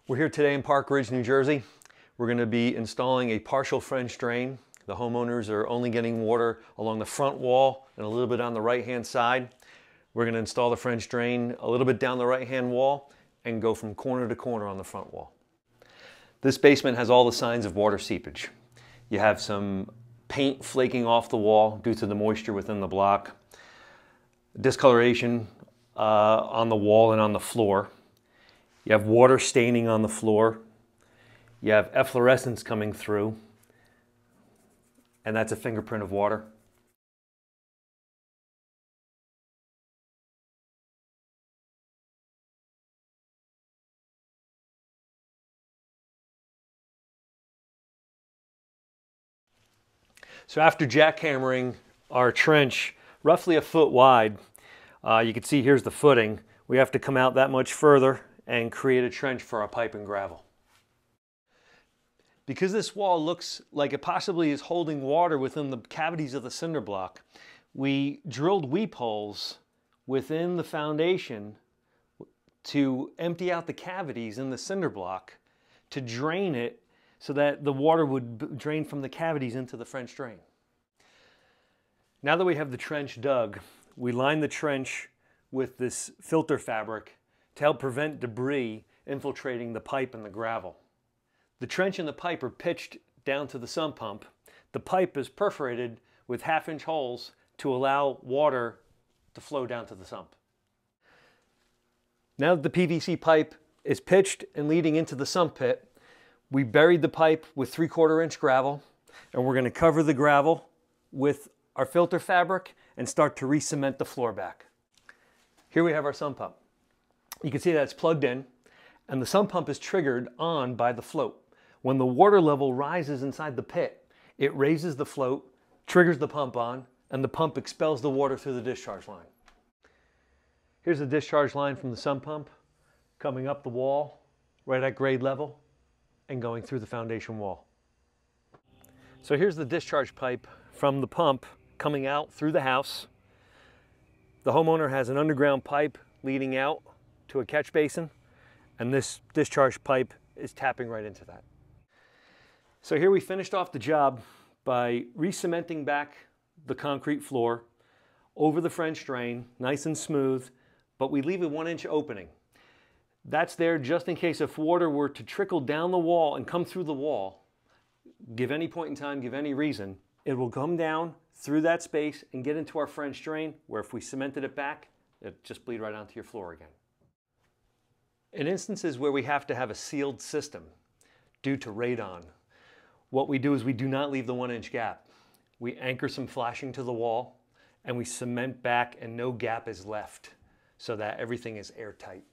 We're here today in Park Ridge, New Jersey. We're going to be installing a partial French drain. The homeowners are only getting water along the front wall and a little bit on the right-hand side. We're going to install the French drain a little bit down the right-hand wall and go from corner to corner on the front wall. This basement has all the signs of water seepage. You have some paint flaking off the wall due to the moisture within the block, discoloration on the wall and on the floor. You have water staining on the floor. You have efflorescence coming through, and that's a fingerprint of water. So after jackhammering our trench roughly a foot wide, you can see here's the footing. We have to come out that much further and create a trench for our pipe and gravel. Because this wall looks like it possibly is holding water within the cavities of the cinder block, we drilled weep holes within the foundation to empty out the cavities in the cinder block to drain it so that the water would drain from the cavities into the French drain. Now that we have the trench dug, we line the trench with this filter fabric to help prevent debris infiltrating the pipe and the gravel. The trench and the pipe are pitched down to the sump pump. The pipe is perforated with half-inch holes to allow water to flow down to the sump. Now that the PVC pipe is pitched and leading into the sump pit, we buried the pipe with 3/4 inch gravel, and we're going to cover the gravel with our filter fabric and start to re-cement the floor back. Here we have our sump pump. You can see that it's plugged in, and the sump pump is triggered on by the float. When the water level rises inside the pit, it raises the float, triggers the pump on, and the pump expels the water through the discharge line. Here's the discharge line from the sump pump coming up the wall right at grade level and going through the foundation wall. So here's the discharge pipe from the pump coming out through the house. The homeowner has an underground pipe leading out to a catch basin, and this discharge pipe is tapping right into that. So here we finished off the job by re-cementing back the concrete floor over the French drain, nice and smooth, but we leave a 1-inch opening. That's there just in case if water were to trickle down the wall and come through the wall, give any point in time, give any reason, it will come down through that space and get into our French drain, where if we cemented it back, it'd just bleed right onto your floor again. In instances where we have to have a sealed system due to radon, what we do is we do not leave the 1-inch gap. We anchor some flashing to the wall and we cement back and no gap is left so that everything is airtight.